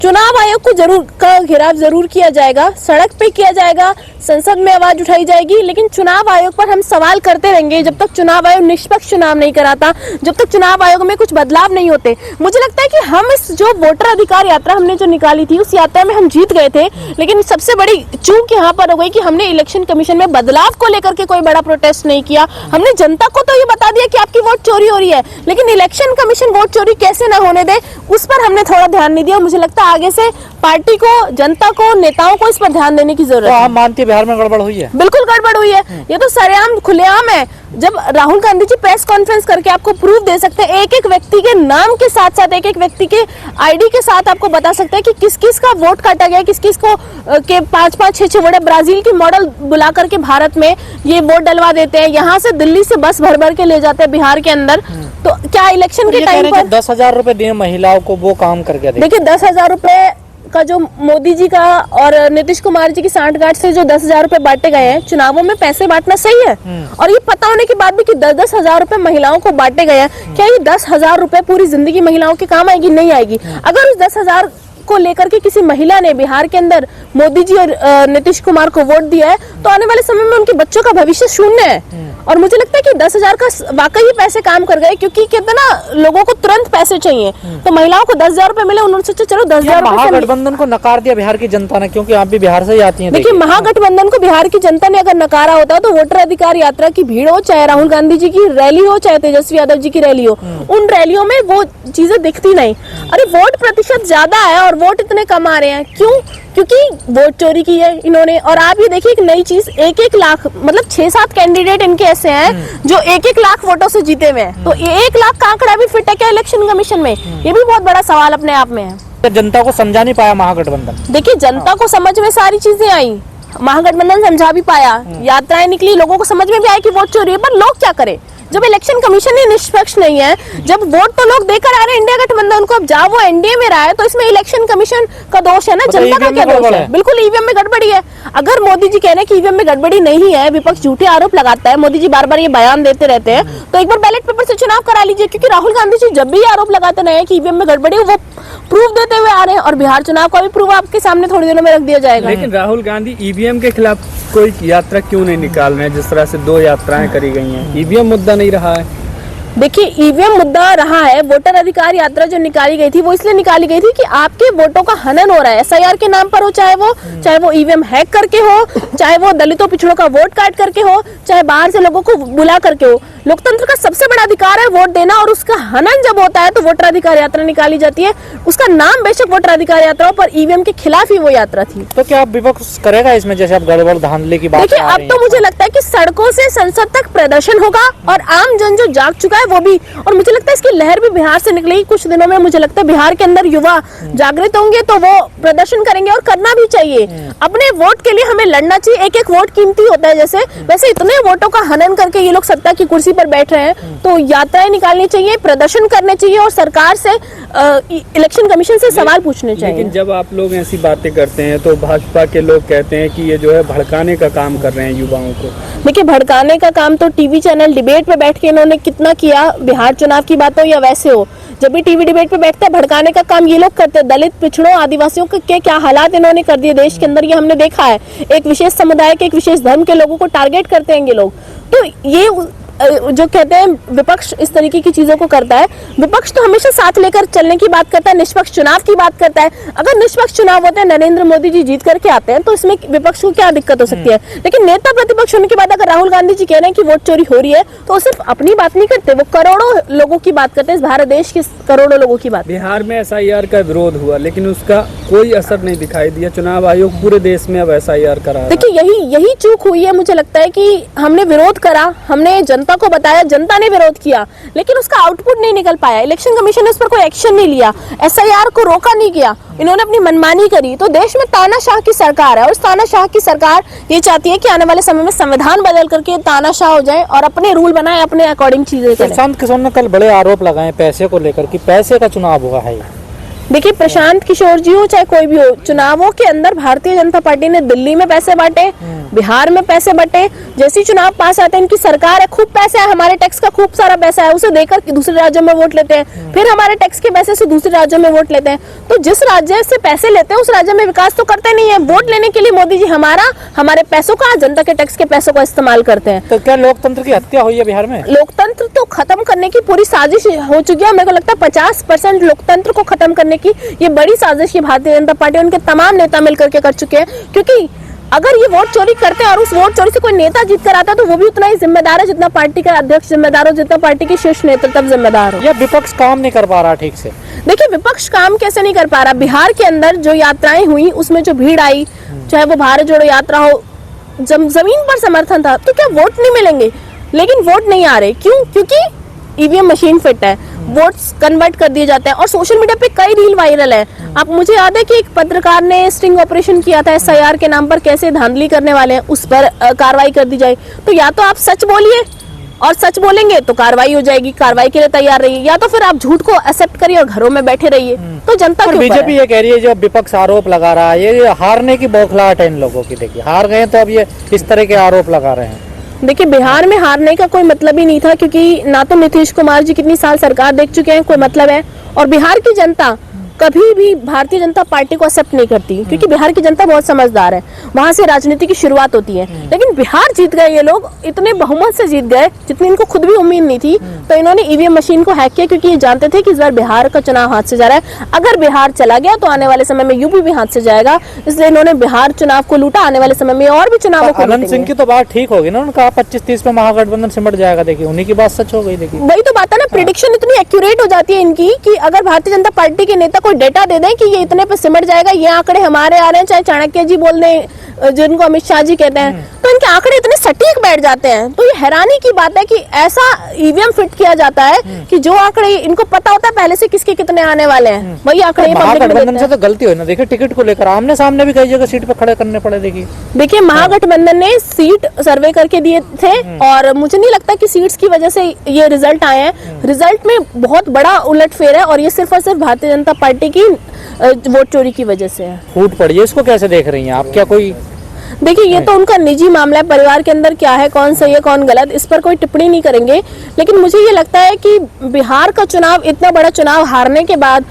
चुनाव आयोग को जरूर का घेराव जरूर किया जाएगा, सड़क पे किया जाएगा, संसद में आवाज उठाई जाएगी, लेकिन चुनाव आयोग पर हम सवाल करते रहेंगे जब तक चुनाव आयोग निष्पक्ष चुनाव नहीं कराता, जब तक चुनाव आयोग में कुछ बदलाव नहीं होते। मुझे लगता है कि हम इस जो वोटर अधिकार यात्रा हमने जो निकाली थी उस यात्रा में हम जीत गए थे, लेकिन सबसे बड़ी चूक यहाँ पर हो गई कि हमने इलेक्शन कमीशन में बदलाव को लेकर के कोई बड़ा प्रोटेस्ट नहीं किया। हमने जनता को तो ये बता दिया कि आपकी वोट चोरी हो रही है, लेकिन इलेक्शन कमीशन वोट चोरी कैसे ना होने दे उस पर हमने थोड़ा ध्यान नहीं दिया। मुझे लगता है आगे से पार्टी को, जनता को, नेताओं को इस पर ध्यान देने की जरूरत है। आप मानती है बिहार में गड़बड़ हुई है? बिल्कुल गड़बड़ हुई है, ये तो सरेआम खुलेआम है। जब राहुल गांधी जी प्रेस कॉन्फ्रेंस करके आपको प्रूफ दे सकते हैं, एक एक व्यक्ति के नाम के साथ साथ, एक एक व्यक्ति के आईडी के साथ आपको बता सकते हैं कि किस किस का वोट काटा गया, किस किस को के 5-5, 6-6 वोट। ब्राजील की मॉडल बुला करके भारत में ये वोट डलवा देते हैं, यहाँ से दिल्ली से बस भर भर के ले जाते हैं बिहार के अंदर। तो क्या इलेक्शन के टाइम पर 10,000 रुपए दिए महिलाओं को, वो काम करके देखिए 10,000 रुपए का जो मोदी जी का और नीतीश कुमार जी की सांठगांठ से जो 10,000 रुपए बांटे गए हैं, चुनावों में पैसे बांटना सही है। और ये पता होने के बाद भी कि 10,000 रुपए महिलाओं को बांटे गए हैं, क्या ये 10,000 रुपए पूरी जिंदगी महिलाओं के काम आएगी? नहीं आएगी। अगर उस 10,000 को लेकर के किसी महिला ने बिहार के अंदर मोदी जी और नीतीश कुमार को वोट दिया है तो आने वाले समय में उनके बच्चों का भविष्य शून्य है। और मुझे लगता है कि 10,000 का वाकई ही पैसे काम कर गए, क्योंकि कहते ना लोगों को तुरंत पैसे चाहिए, तो महिलाओं को 10,000 रुपए मिले, उन्होंने सोचा चलो 10,000 महागठबंधन को नकार दिया बिहार की जनता ने, क्योंकि आप भी बिहार से ही आती हैं। देखिए महागठबंधन को बिहार की जनता ने अगर नकारा होता तो वोटर अधिकार यात्रा की भीड़ हो, चाहे राहुल गांधी जी की रैली हो, चाहे तेजस्वी यादव जी की रैली हो, उन रैलियों में वो चीजें दिखती नहीं। अरे वोट प्रतिशत ज्यादा है और वोट इतने कम आ रहे हैं, क्यों? क्योंकि वोट चोरी की है इन्होंने। और आप ये देखिए एक नई चीज, 1-1 लाख, मतलब 6-7 कैंडिडेट इनके ऐसे हैं जो 1-1 लाख वोटों से जीते हुए हैं। तो 1 लाख का आंकड़ा भी फिट है क्या इलेक्शन कमीशन में? ये भी बहुत बड़ा सवाल अपने आप में है। जनता को समझा नहीं पाया महागठबंधन। देखिए जनता को समझ में सारी चीजें आई, महागठबंधन समझा भी पाया, यात्राएं निकली, लोगों को समझ में भी आया कि वोट चोरी है, पर लोग क्या करें जब इलेक्शन कमीशन ही निष्पक्ष नहीं है, जब वोट तो लोग देकर आ रहे हैं इंडिया गठबंधन को, अब जहाँ वो एनडीए में रहा है तो इसमें इलेक्शन कमीशन का दोष है ना, जनता का क्या दोष है? बिल्कुल ईवीएम में गड़बड़ी है। अगर मोदी जी कह रहे हैं कि ईवीएम में गड़बड़ी नहीं है, विपक्ष झूठे आरोप लगाता है, मोदी जी बार बार ये बयान देते रहते हैं, तो एक बार बैलेट पेपर से चुनाव करा लीजिए, क्योंकि राहुल गांधी जी जब भी आरोप लगाते रहे कि ईवीएम में गड़बड़ी, वो प्रूफ देते हुए आ रहे हैं, और बिहार चुनाव का भी प्रूफ आपके सामने थोड़ी देर में रख दिया जाएगा। लेकिन राहुल गांधी ईवीएम के खिलाफ कोई यात्रा क्यों नहीं निकाल रहे हैं? जिस तरह से 2 यात्राएं करी गई हैं, ईवीएम मुद्दा नहीं रहा है। देखिए ईवीएम मुद्दा रहा है। वोटर अधिकार यात्रा जो निकाली गई थी वो इसलिए निकाली गई थी कि आपके वोटों का हनन हो रहा है एसआईआर के नाम पर हो, चाहे वो ईवीएम हैक करके हो, चाहे वो दलितों पिछड़ों का वोट काट करके हो, चाहे बाहर से लोगों को बुला करके हो। लोकतंत्र का सबसे बड़ा अधिकार है वोट देना, और उसका हनन जब होता है तो वोटर अधिकार यात्रा निकाली जाती है। उसका नाम बेशक वोटर अधिकार यात्रा हो, पर ईवीएम के खिलाफ ही वो यात्रा थी। तो क्या विपक्ष करेगा इसमें, जैसे आप गड़बड़ धांधले की बात? देखिए अब तो मुझे लगता है कि सड़कों से संसद तक प्रदर्शन होगा, और आम जन जो जाग चुका है वो भी, और मुझे लगता है इसकी लहर भी बिहार से निकलेगी कुछ दिनों में। मुझे लगता है बिहार के अंदर युवा जागृत होंगे तो वो प्रदर्शन करेंगे, और करना भी चाहिए। अपने वोट के लिए हमें लड़ना चाहिए, एक एक वोट कीमती होता है। जैसे वैसे इतने वोटों का हनन करके ये लोग सत्ता की कुर्सी पर बैठ रहे हैं, तो यात्राएं निकालनी चाहिए, प्रदर्शन करने चाहिए, और सरकार से इलेक्शन कमीशन से सवाल पूछने चाहिए। लेकिन जब आप लोग ऐसी बातें करते हैं तो भाजपा के लोग कहते हैं कि ये जो है भड़काने का काम कर रहे हैं युवाओं को। देखिए भड़काने का काम तो टीवी चैनल डिबेट पे बैठ के इन्होंने कितना किया, बिहार चुनाव की बात हो या वैसे हो, जब भी टीवी डिबेट पे बैठते हैं भड़काने का काम ये लोग करते हैं। दलित पिछड़ों आदिवासियों के क्या हालात इन्होंने कर दिए देश के अंदर, ये हमने देखा है। एक विशेष समुदाय के, एक विशेष धर्म के लोगों को टारगेट करते हैं ये लोग। तो ये जो कहते हैं विपक्ष इस तरीके की चीजों को करता है। विपक्ष तो हमेशा साथ लेकर चलने की बात करता है, निष्पक्ष चुनाव की बात करता है। अगर निष्पक्ष चुनाव होते हैं, नरेंद्र मोदी जी जीत करके आते हैं, तो इसमें विपक्ष को क्या दिक्कत हो सकती है? लेकिन नेता प्रतिपक्ष होने के बाद अगर राहुल गांधी जी कह रहे हैं कि वोट चोरी हो रही है, तो सिर्फ अपनी बात नहीं करते, वो करोड़ों लोगों की बात करते हैं, इस भारत देश के करोड़ों लोगों की बात। बिहार में एसआईआर का विरोध हुआ, लेकिन उसका कोई असर नहीं दिखाई दिया। चुनाव आयोग पूरे देश में अब एसआईआर करा रहा है। देखिए यही चूक हुई है। मुझे लगता है कि हमने विरोध करा, हमने जनता को बताया, जनता ने विरोध किया, लेकिन उसका आउटपुट नहीं निकल पाया। इलेक्शन कमीशन ने उस पर कोई एक्शन नहीं लिया, एसआईआर को रोका नहीं गया, इन्होंने अपनी मनमानी करी। तो देश में तानाशाह की सरकार है, और इस तानाशाह की सरकार ये चाहती है कि आने वाले समय में संविधान बदल करके तानाशाह हो जाए और अपने रूल बनाए, अपने अकॉर्डिंग चीजें करें। प्रशांत किशोर ने कल बड़े आरोप लगाए पैसे को लेकर कि पैसे का चुनाव हुआ है। देखिए, प्रशांत किशोर जी हो चाहे कोई भी हो, चुनावों के अंदर भारतीय जनता पार्टी ने दिल्ली में पैसे बांटे, बिहार में पैसे बांटे, जैसे चुनाव पास आते हैं इनकी सरकार है, खूब पैसा है, हमारे टैक्स का खूब सारा पैसा है, उसे देकर दूसरे राज्यों में वोट लेते हैं, फिर हमारे टैक्स के पैसे से दूसरे राज्यों में वोट लेते हैं। तो जिस राज्य से पैसे लेते हैं उस राज्य में विकास तो करते नहीं है। वोट लेने के लिए मोदी जी हमारे पैसों का, जनता के टैक्स के पैसों का इस्तेमाल करते हैं। तो क्या लोकतंत्र की हत्या हुई है बिहार में? लोकतंत्र तो खत्म करने की पूरी साजिश हो चुकी है। मेरे को लगता है 50% लोकतंत्र को खत्म करने की ये बड़ी साजिश ये भारतीय जनता पार्टी उनके तमाम नेता मिलकर के कर चुके हैं। क्योंकि अगर ये वोट चोरी करते हैं और उस वोट चोरी से कोई नेता जीत कर आता है तो वो भी उतना ही जिम्मेदार है जितना पार्टी का अध्यक्ष जिम्मेदार हो, जितना पार्टी के शीर्ष नेतृत्व जिम्मेदार हो। या विपक्ष काम नहीं कर पा रहा ठीक से? देखिए, विपक्ष काम कैसे नहीं कर पा रहा? बिहार के अंदर जो यात्राएं हुई उसमें जो भीड़ आई, चाहे वो भारत जोड़ो यात्रा हो, जमीन पर समर्थन था, तो क्या वोट नहीं मिलेंगे? लेकिन वोट नहीं आ रहे, क्यों? क्योंकि ईवीएम मशीन फिट है, वोट्स कन्वर्ट कर दिए जाते हैं। और सोशल मीडिया पे कई रील वायरल है। आप, मुझे याद है कि एक पत्रकार ने स्टिंग ऑपरेशन किया था एसआईआर के नाम पर, कैसे धांधली करने वाले हैं उस पर कार्रवाई कर दी जाए। तो या तो आप सच बोलिए और सच बोलेंगे तो कार्रवाई हो जाएगी, कार्रवाई के लिए तैयार रहिए, या तो फिर आप झूठ को एक्सेप्ट करिए और घरों में बैठे रहिए। तो जनता के ऊपर है। बीजेपी ये कह रही है, जो विपक्ष आरोप लगा रहा है, ये हारने की बौखलाहट है इन लोगों की। देखिए, हार गए तो अब ये इस तरह के आरोप लगा रहे हैं। देखिए, बिहार में हारने का कोई मतलब ही नहीं था, क्योंकि ना तो नीतीश कुमार जी कितनी साल सरकार देख चुके हैं, कोई मतलब है, और बिहार की जनता कभी भी भारतीय जनता पार्टी को एक्सेप्ट नहीं करती, क्योंकि बिहार की जनता बहुत समझदार है। वहां से राजनीति की शुरुआत होती है। लेकिन बिहार जीत गए ये लोग, इतने बहुमत से जीत गए जितनी इनको खुद भी उम्मीद नहीं थी। तो इन्होंने ईवीएम मशीन को हैक किया, क्योंकि ये जानते थे कि इस बार बिहार का चुनाव हाथ से जा रहा है। अगर बिहार चला गया तो आने वाले समय में यूपी भी हाथ से जाएगा, इसलिए इन्होंने बिहार चुनाव को लूटा। आने वाले समय में और भी चुनावों को आनंद सिंह की तो बात ठीक होगी ना, उन्होंने कहा 25-30 में महागठबंधन सिमट जाएगा। देखिए, उन्हीं की बात सच हो गई। देखिए, वही तो बात है ना, प्रिडिक्शन इतनी एक्यूरेट हो जाती है इनकी कि अगर भारतीय जनता पार्टी के नेता कोई डेटा दे दें कि ये इतने पे सिमट जाएगा, ये आंकड़े हमारे आ रहे हैं, चाहे चाणक्य जी बोल दें, जिनको अमित शाह जी कहते हैं, तो इनके आंकड़े इतने सटीक बैठ जाते हैं। तो ये हैरानी की बात है कि ऐसा ईवीएम फिट किया जाता है कि जो आंकड़े इनको पता होता है पहले से किसके कितने आने वाले हैं, वही आंकड़े महागठबंधन से तो गलती हुई ना। देखिए, टिकट को लेकर आमने सामने भी कई जगह सीट पर खड़े करने पड़े। देखिए, महागठबंधन ने सीट सर्वे करके दिए थे और मुझे नहीं लगता कि सीट्स की वजह से ये रिजल्ट आए हैं। रिजल्ट में बहुत बड़ा उलटफेर है और ये सिर्फ और सिर्फ भारतीय जनता पार्टी की वोट चोरी की वजह से है। फूट पड़ी है, इसको कैसे देख रही हैं आप? क्या कोई, देखिए, ये तो उनका निजी मामला है, परिवार के अंदर क्या है, कौन सही है कौन गलत, इस पर कोई टिप्पणी नहीं करेंगे। लेकिन मुझे ये लगता है कि बिहार का चुनाव, इतना बड़ा चुनाव हारने के बाद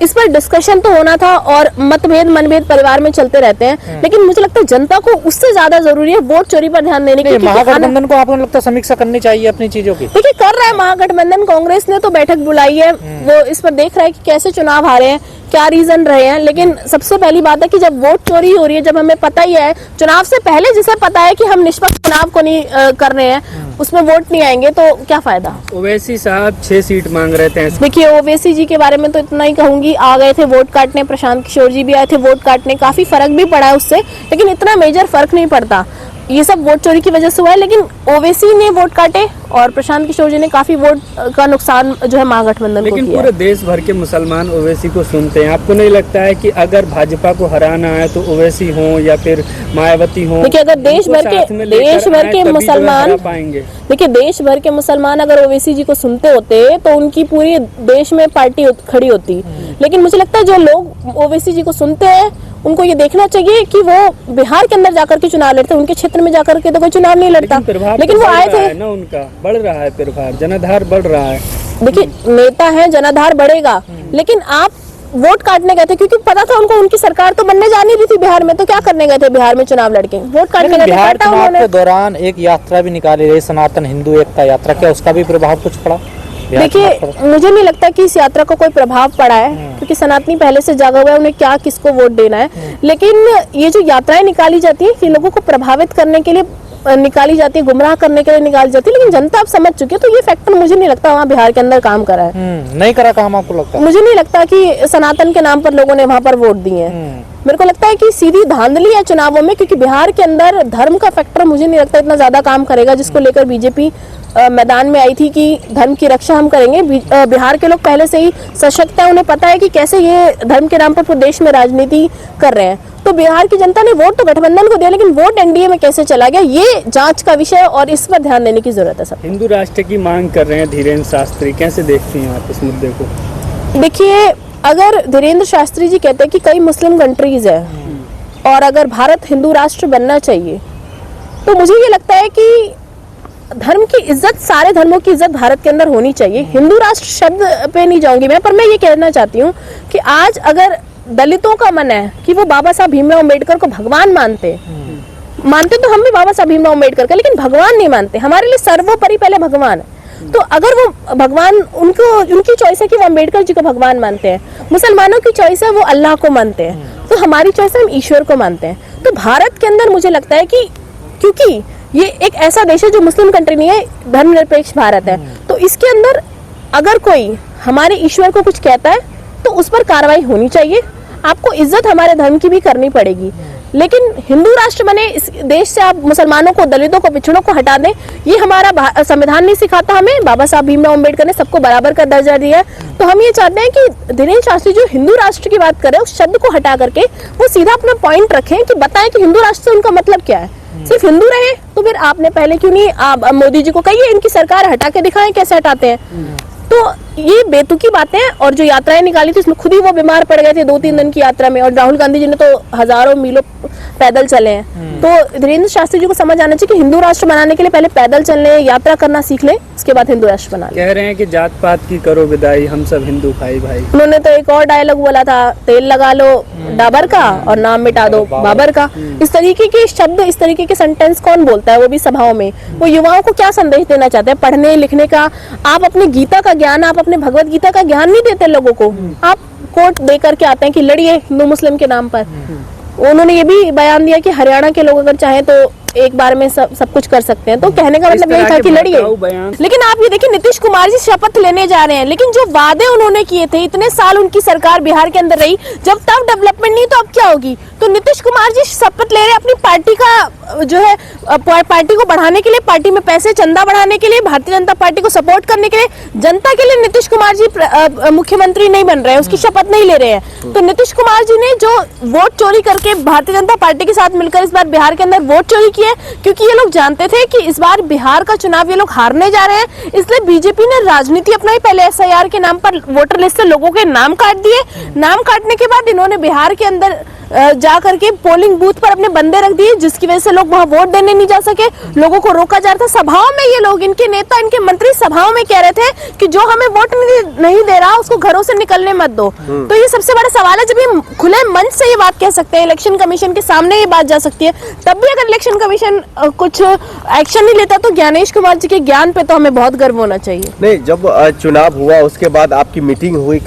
इस पर डिस्कशन तो होना था और मतभेद मनभेद परिवार में चलते रहते हैं। लेकिन मुझे लगता है जनता को उससे ज्यादा जरूरी है वोट चोरी पर ध्यान देने की। महागठबंधन को आपको लगता है समीक्षा करनी चाहिए अपनी चीजों की? देखिए, कर रहा है महागठबंधन। कांग्रेस ने तो बैठक बुलाई है, वो इस पर देख रहा है कि कैसे चुनाव हारे हैं, क्या रीजन रहे हैं। लेकिन सबसे पहली बात है कि जब वोट चोरी हो रही है, जब हमें पता ही है चुनाव से पहले, जिसे पता है कि हम निष्पक्ष चुनाव को नहीं कर रहे हैं, उसमें वोट नहीं आएंगे तो क्या फायदा। ओवैसी साहब 6 सीट मांग रहे थे। देखिए, ओवैसी जी के बारे में तो इतना ही कहूंगी, आ गए थे वोट काटने, प्रशांत किशोर जी भी आए थे वोट काटने, काफी फर्क भी पड़ा है उससे, लेकिन इतना मेजर फर्क नहीं पड़ता। ये सब वोट चोरी की वजह से हुआ है, लेकिन ओवैसी ने वोट काटे और प्रशांत किशोर जी ने काफी वोट का नुकसान जो है महागठबंधन को किया। लेकिन पूरे देश भर के मुसलमान ओवैसी को सुनते हैं। आपको नहीं लगता है कि अगर भाजपा को हराना है तो ओवैसी हो या फिर मायावती हो? देखिए, अगर देश भर के मुसलमान पाएंगे, देखिए देश भर के मुसलमान अगर ओवैसी जी को सुनते होते तो उनकी पूरी देश में पार्टी खड़ी होती। लेकिन मुझे लगता है जो लोग ओवैसी जी को सुनते हैं उनको ये देखना चाहिए कि वो बिहार के अंदर जाकर के चुनाव लड़ते हैं, उनके क्षेत्र में जाकर के तो कोई चुनाव नहीं लड़ता। लेकिन वो आए थे ना, उनका बढ़ रहा है प्रभाव, जनाधार बढ़ रहा है। देखिए, नेता है, जनाधार बढ़ेगा, लेकिन आप वोट काटने गए थे क्योंकि पता था उनको उनकी सरकार तो बनने जा नहीं रही थी बिहार में, तो क्या करने गए थे बिहार में चुनाव लड़के? वोट काटने गए थे। बिहार चुनाव के दौरान एक यात्रा भी निकाली गई, सनातन हिंदू एकता यात्रा, क्या उसका भी प्रभाव कुछ पड़ा? देखिए, मुझे नहीं लगता कि इस यात्रा को कोई प्रभाव पड़ा है, क्योंकि सनातनी पहले से जागा हुआ है, उन्हें क्या किसको वोट देना है। लेकिन ये जो यात्राएं निकाली जाती है कि लोगों को प्रभावित करने के लिए निकाली जाती है, गुमराह करने के लिए निकाली जाती है, लेकिन जनता अब समझ चुकी है। तो ये फैक्टर मुझे नहीं लगता वहाँ बिहार के अंदर काम करा है। नहीं करा काम आपको लगता है? मुझे नहीं लगता कि सनातन के नाम पर लोगों ने वहाँ पर वोट दिए हैं। मेरे को लगता है कि सीधी धांधली है चुनावों में, क्योंकि बिहार के अंदर धर्म का फैक्टर मुझे नहीं लगता इतना ज्यादा काम करेगा, जिसको लेकर बीजेपी मैदान में आई थी कि धर्म की रक्षा हम करेंगे। बिहार के लोग पहले से ही सशक्त हैं, उन्हें पता है कि कैसे ये धर्म के नाम पर पूरे देश में राजनीति कर रहे हैं। तो बिहार की जनता ने वोट तो गठबंधन को दिया, लेकिन वोट एनडीए में कैसे चला गया ये जांच का विषय है और इस पर ध्यान देने की जरूरत है। सब हिंदू राष्ट्र की मांग कर रहे हैं धीरेन्द्र शास्त्री, कैसे देखती हैं आप इस मुद्दे को? देखिए, अगर धीरेन्द्र शास्त्री जी कहते हैं कि कई मुस्लिम कंट्रीज है और अगर भारत हिंदू राष्ट्र बनना चाहिए, तो मुझे ये लगता है कि धर्म की इज्जत, सारे धर्मों की इज्जत भारत के अंदर होनी चाहिए। हिंदू राष्ट्र शब्द पे नहीं जाऊंगी मैं, पर मैं ये कहना चाहती हूँ कि आज अगर दलितों का मन है कि वो बाबा साहब भीमराव अम्बेडकर को भगवान मानते तो हम भी बाबा साहब भीमराव अम्बेडकर का, लेकिन भगवान नहीं मानते। हमारे लिए सर्वोपरि पहले भगवान है। तो अगर वो भगवान, उनकी चॉइस है कि वो अम्बेडकर जी को भगवान मानते हैं, मुसलमानों की चॉइस है वो अल्लाह को मानते हैं, तो हमारी चॉइस है हम ईश्वर को मानते हैं। तो भारत के अंदर मुझे लगता है कि क्योंकि ये एक ऐसा देश है जो मुस्लिम कंट्री नहीं है, धर्मनिरपेक्ष भारत है, तो इसके अंदर अगर कोई हमारे ईश्वर को कुछ कहता है तो उस पर कार्रवाई होनी चाहिए। आपको इज्जत हमारे धर्म की भी करनी पड़ेगी, लेकिन हिंदू राष्ट्र बने इस देश से आप मुसलमानों को, दलितों को, पिछड़ों को हटा दें, ये हमारा संविधान नहीं सिखाता हमें। बाबा साहब भीमराव अम्बेडकर ने सबको बराबर का दर्जा दिया है। तो हम ये चाहते हैं कि धीरेन्द्र शास्त्री जो हिंदू राष्ट्र की बात करें, उस शब्द को हटा करके वो सीधा अपना पॉइंट रखें कि बताएं कि हिंदू राष्ट्र से उनका मतलब क्या है। सिर्फ हिंदू रहे तो फिर आपने पहले क्यों नहीं, आप मोदी जी को कहिए इनकी सरकार हटा के दिखाएं कैसे हटाते हैं। तो ये बेतुकी बातें हैं। और जो यात्राएं निकाली थी उसमें खुद ही वो बीमार पड़ गए थे 2-3 दिन की यात्रा में, और राहुल गांधी जी ने तो हजारों मीलों पैदल चले हैं। तो धीरेन्द्र शास्त्री जी को समझ आना चाहिए कि हिंदू राष्ट्र बनाने के लिए पहले पैदल चलने, यात्रा करना सीख लें, उसके बाद हिंदू राष्ट्र बना लें। कह रहे हैं कि जात पात की करो विदाई, हम सब हिंदू भाई भाई। उन्होंने तो एक और डायलॉग बोला था, तेल लगा लो डाबर का और नाम मिटा दो बाबर का। इस तरीके के शब्द, इस तरीके के सेंटेंस कौन बोलता है, वो भी सभाओं में। वो युवाओं को क्या संदेश देना चाहते हैं? पढ़ने लिखने का, आप अपने गीता का ज्ञान, आप अपने भगवत गीता का ज्ञान नहीं देते लोगों को। आप कोर्ट दे करके आते हैं कि लड़िए हिंदू मुस्लिम के नाम पर। उन्होंने ये भी बयान दिया कि हरियाणा के लोग अगर चाहें तो एक बार में सब कुछ कर सकते हैं। तो कहने का मतलब यही था कि लड़िए। लेकिन आप ये देखिए, नीतीश कुमार जी शपथ लेने जा रहे हैं, लेकिन जो वादे उन्होंने किए थे, इतने साल उनकी सरकार बिहार के अंदर रही, जब तब डेवलपमेंट नहीं तो अब क्या होगी? तो नीतीश कुमार जी शपथ ले रहे हैं अपनी पार्टी का जो है, पार्टी को बढ़ाने के लिए, पार्टी में पैसे चंदा बढ़ाने के लिए, भारतीय जनता पार्टी को सपोर्ट करने के लिए। जनता के लिए नीतीश कुमार जी मुख्यमंत्री नहीं बन रहे हैं, उसकी शपथ नहीं ले रहे हैं। तो नीतीश कुमार जी ने जो वोट चोरी करके भारतीय जनता पार्टी के साथ मिलकर इस बार बिहार के अंदर वोट चोरी की है, क्योंकि ये लोग जानते थे कि इस बार बिहार का चुनाव ये लोग हारने जा रहे हैं, इसलिए बीजेपी ने राजनीति अपनाई। पहले एसआईआर के नाम पर वोटर लिस्ट से लोगों के नाम काट दिए। नाम काटने के बाद इन्होंने बिहार के अंदर जा करके पोलिंग बूथ पर अपने बंदे रख दिए, जिसकी वजह से लोग वहां वोट देने नहीं जा सके, लोगों को रोका जा रहा था। सभाओं में ये लोग, इनके नेता, इनके मंत्री सभाओं में कह रहे थे कि जो हमें वोट नहीं दे रहा उसको घरों से निकलने मत दो। तो ये सबसे बड़ा सवाल है। जब ये खुले मंच से ये बात कह सकते हैं, इलेक्शन कमीशन के सामने ये बात जा सकती है, तब भी अगर इलेक्शन कमीशन कुछ एक्शन नहीं लेता, तो ज्ञानेश कुमार जी के ज्ञान पे तो हमें बहुत गर्व होना चाहिए। नहीं, जब चुनाव हुआ उसके बाद आपकी मीटिंग हुई